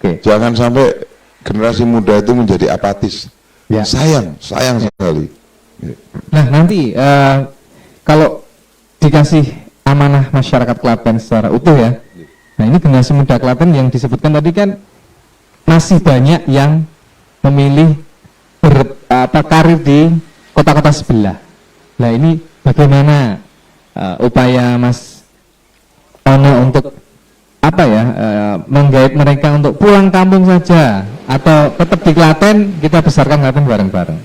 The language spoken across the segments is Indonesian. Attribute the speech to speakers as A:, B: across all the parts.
A: Jangan sampai generasi muda itu menjadi apatis.
B: Ya.
A: Sayang sekali.
B: Nah nanti kalau dikasih amanah masyarakat Klaten secara utuh ya, nah ini generasi muda Klaten yang disebutkan tadi kan masih banyak yang memilih karir di kota-kota sebelah. Nah ini bagaimana upaya Mas Ono untuk menggait mereka untuk pulang kampung saja atau tetap di Klaten, kita besarkan Klaten bareng-bareng.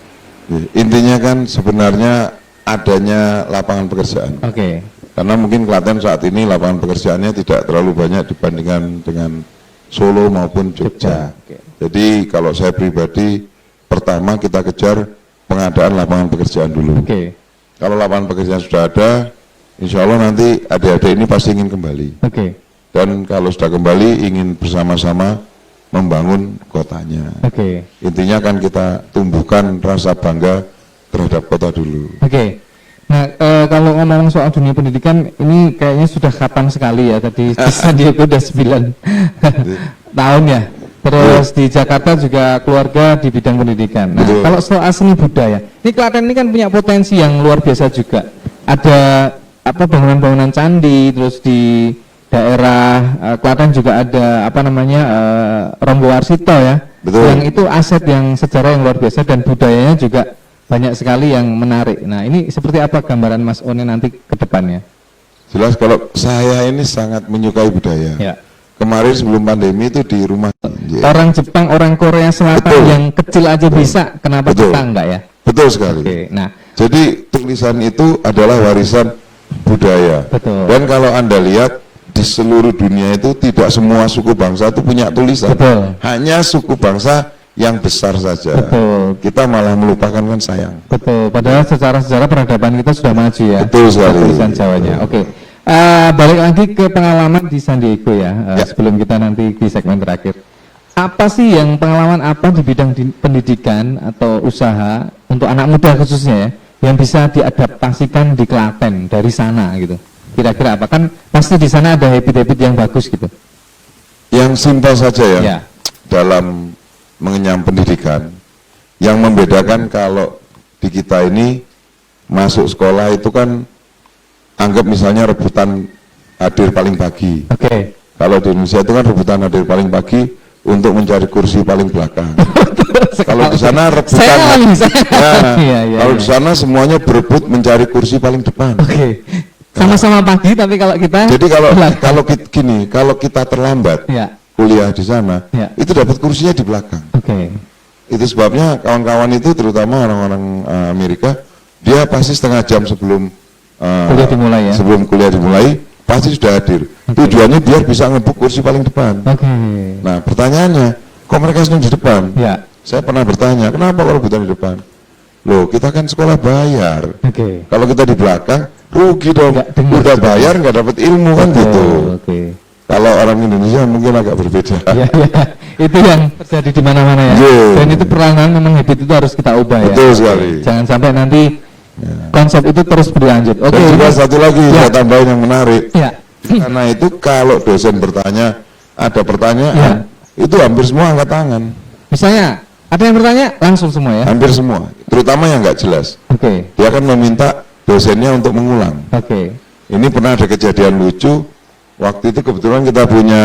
A: Intinya kan sebenarnya adanya lapangan pekerjaan.
B: Oke.
A: Karena mungkin Klaten saat ini lapangan pekerjaannya tidak terlalu banyak dibandingkan dengan Solo maupun Jogja. Jadi kalau saya pribadi, pertama kita kejar pengadaan lapangan pekerjaan dulu. Kalau lapangan pekerjaan sudah ada, insya Allah nanti adik-adik ini pasti ingin kembali. Dan kalau sudah kembali ingin bersama-sama membangun kotanya. Intinya kan kita tumbuhkan rasa bangga terhadap kota dulu.
B: Nah kalau ngomong soal dunia pendidikan ini kayaknya sudah kapan sekali ya, tadi di San Diego udah 9 tahun ya. Terus di Jakarta juga keluarga di bidang pendidikan. Nah kalau soal seni budaya, ini Klaten ini kan punya potensi yang luar biasa juga. Ada bangunan-bangunan candi, terus di daerah Klaten juga ada Rombo Warsito ya. Yang itu aset yang sejarah yang luar biasa dan budayanya juga banyak sekali yang menarik. Nah ini seperti apa gambaran Mas One nanti ke depannya?
A: Jelas kalau saya ini sangat menyukai budaya. Kemarin sebelum pandemi itu di rumah
B: orang Jepang, orang Korea Selatan yang kecil aja bisa, kenapa kita enggak ya?
A: Betul sekali.
B: Nah
A: jadi tulisan itu adalah warisan budaya. Dan kalau Anda lihat di seluruh dunia itu tidak semua suku bangsa itu punya tulisan. Hanya suku bangsa yang besar saja. Kita malah melupakan, kan sayang. Padahal secara peradaban kita sudah maju ya. Betul sekali.
B: Tulisan Jawanya. Balik lagi ke pengalaman di San Diego ya. Sebelum kita nanti di segmen terakhir. Apa sih yang pengalaman apa di bidang pendidikan atau usaha untuk anak muda khususnya ya, yang bisa diadaptasikan di Klaten dari sana gitu? Kira-kira apa? Kan pasti di sana ada habit-habit yang bagus gitu.
A: Yang simpel saja ya. Dalam mengenyam pendidikan, yang membedakan kalau di kita ini masuk sekolah itu kan anggap misalnya rebutan hadir paling pagi. Kalau di Indonesia itu kan rebutan hadir paling pagi untuk mencari kursi paling belakang. Kalau di sana rebutan, kalau di sana semuanya berebut mencari kursi paling depan.
B: Sama-sama pagi, tapi kalau kita.
A: Jadi kalau kita terlambat kuliah di sana, itu dapat kursinya di belakang. Itu sebabnya kawan-kawan itu, terutama orang-orang Amerika, dia pasti setengah jam sebelum
B: kuliah dimulai ya?
A: Sebelum kuliah dimulai pasti sudah hadir. Tujuannya biar bisa ngebuk kursi paling depan. Nah pertanyaannya, kok mereka senang di depan? Saya pernah bertanya, kenapa kalau rebutan di depan? Loh, kita kan sekolah bayar. Kalau kita di belakang rugi dong. Udah bayar nggak dapat ilmu kan gitu. Kalau orang Indonesia mungkin agak berbeda.
B: Itu yang terjadi di mana-mana ya. Dan itu peranan memang habit itu harus kita ubah ya.
A: Betul sekali.
B: Jangan sampai nanti konsep itu terus berlanjut.
A: Dan juga satu lagi saya tambahin yang menarik. Karena itu kalau dosen bertanya, ada pertanyaan, itu hampir semua angkat tangan.
B: Misalnya ada yang bertanya langsung semua ya?
A: Hampir semua, terutama yang nggak jelas. Dia akan meminta dosennya untuk mengulang. Ini pernah ada kejadian lucu. Waktu itu kebetulan kita punya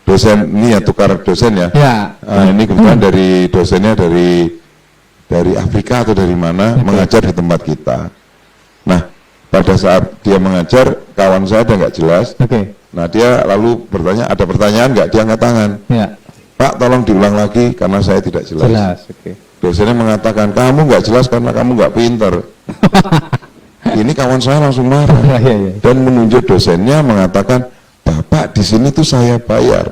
A: dosen, ini ya tukar dosen ya. Ini kebetulan dari dosennya dari Afrika atau dari mana, mengajar di tempat kita. Nah, pada saat dia mengajar, kawan saya ada nggak jelas. Nah, dia lalu bertanya, ada pertanyaan nggak? Dia angkat tangan. Pak, tolong diulang lagi karena saya tidak jelas. Dosennya mengatakan, kamu nggak jelas karena kamu nggak pinter. Ini kawan saya langsung marah dan menunjuk dosennya, mengatakan, Bapak di sini tuh saya bayar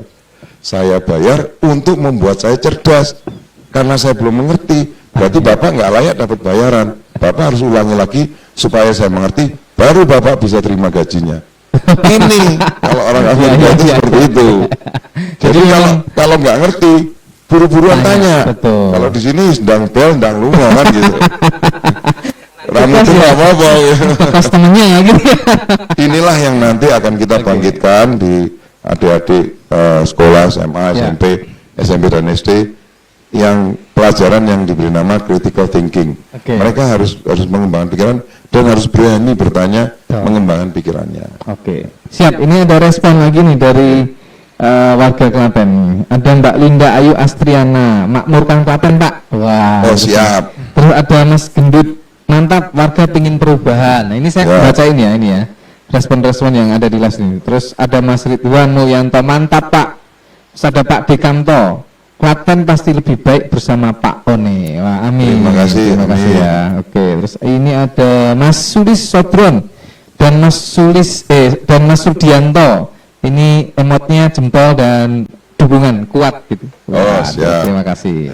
A: untuk membuat saya cerdas karena saya belum mengerti. Berarti Bapak nggak layak dapat bayaran. Bapak harus ulangi lagi supaya saya mengerti, baru Bapak bisa terima gajinya. Ini kalau orang Amerika itu seperti itu. Jadi kalau nggak ngerti, buru-buruan tanya. Kalau di sini sedang bel, sedang lunga kan gitu. Rambut itu apa-apa.
B: Customernya gitu.
A: Inilah yang nanti akan kita bangkitkan di adik-adik sekolah, SMA,
B: Ya.
A: SMP dan SD, yang pelajaran yang diberi nama critical thinking.
B: Oke.
A: Mereka harus mengembangkan pikiran dan harus berani bertanya, mengembangkan pikirannya.
B: Oke, siap. Ini ada respon lagi nih dari warga Klaten. Ada Mbak Linda Ayu Astriana, Makmur Kang Klaten, Pak. Wah.
A: Oh, siap.
B: Terus ada Mas Gendut, mantap, warga pingin perubahan. Nah, ini saya bacain ya, ini ya. Respon-respon yang ada di live ini. Terus ada Mas Ridwan Mulyanto, mantap Pak. Terus ada Pak Dekamto, Klaten pasti lebih baik bersama Pak One. Wah, amin.
A: Terima kasih,
B: Terima kasih
A: amin.
B: ya. Oke, terus ini ada Mas Sulis Sodron dan Mas Sudianto. Ini emotnya jempol dan dukungan kuat gitu.
A: Oh, siap.
B: Terima kasih.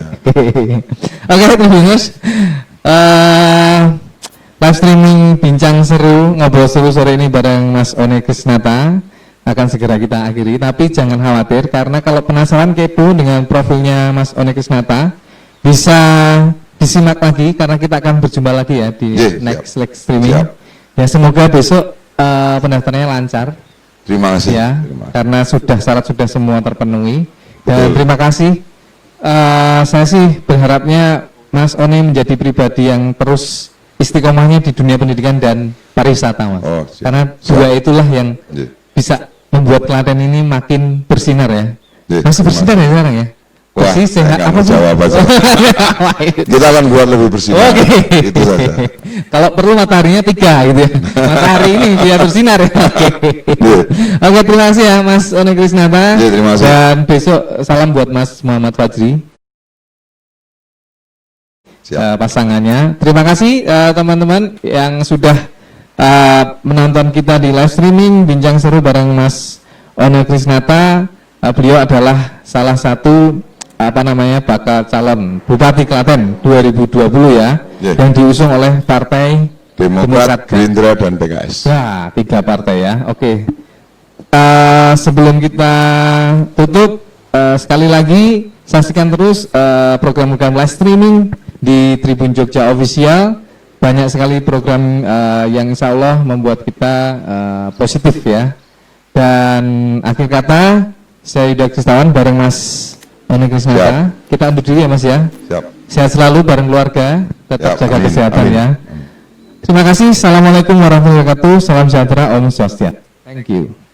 B: Oke, Tribuners. Live streaming bincang seru, ngobrol seru sore ini bareng Mas One Krisnata akan segera kita akhiri, tapi jangan khawatir karena kalau penasaran kepo dengan profilnya Mas One Krisnata bisa disimak lagi karena kita akan berjumpa lagi ya di next live streaming.
A: Siap.
B: Ya semoga besok pendaftarannya lancar
A: Terima kasih.
B: ya,
A: Terima kasih.
B: karena syarat sudah semua terpenuhi. Dan
A: Betul.
B: terima kasih. Saya sih berharapnya Mas One menjadi pribadi yang terus istiqomahnya di dunia pendidikan dan pariwisata, Mas.
A: Oh, siap.
B: Karena dua itulah yang
A: Iya.
B: bisa membuat Klaten ini makin bersinar ya.
A: Iya,
B: Masih
A: terima
B: bersinar ya sekarang ya?
A: Wah,
B: Bersih,
A: saya
B: sehat,
A: nggak
B: apa
A: mau
B: sih?
A: jawab aja. Kita akan buat lebih bersih.
B: Oke.
A: Itu saja.
B: Kalau perlu mataharinya 3 gitu ya. Matahari ini biar bersinar ya. Oke.
A: Iya.
B: Oke, terima kasih ya Mas One Krisnata.
A: Iya, terima kasih.
B: Dan besok salam buat Mas Muhammad Fajri.
A: Siap.
B: Pasangannya. Terima kasih teman-teman yang sudah menonton kita di live streaming bincang seru bareng Mas One Krisnata. Beliau adalah salah satu bakal calon Bupati Klaten 2020 ya,
A: Yeah.
B: yang diusung oleh Partai
A: Demokrat, Gerindra, dan PKS.
B: Ya, 3 partai ya. Oke. Sebelum kita tutup, sekali lagi saksikan terus program-program live streaming di Tribun Jogja Official. Banyak sekali program yang insya Allah membuat kita positif ya. Dan akhir kata, saya Yuda Kristawan bareng Mas One Krisnata. Kita undur diri ya Mas ya.
A: Siap.
B: Sehat selalu bareng keluarga. Tetap
A: Siap,
B: jaga
A: amin,
B: kesehatan
A: amin.
B: ya. Terima kasih. Assalamualaikum warahmatullahi wabarakatuh. Salam sejahtera. Om Swastiastu. Thank you.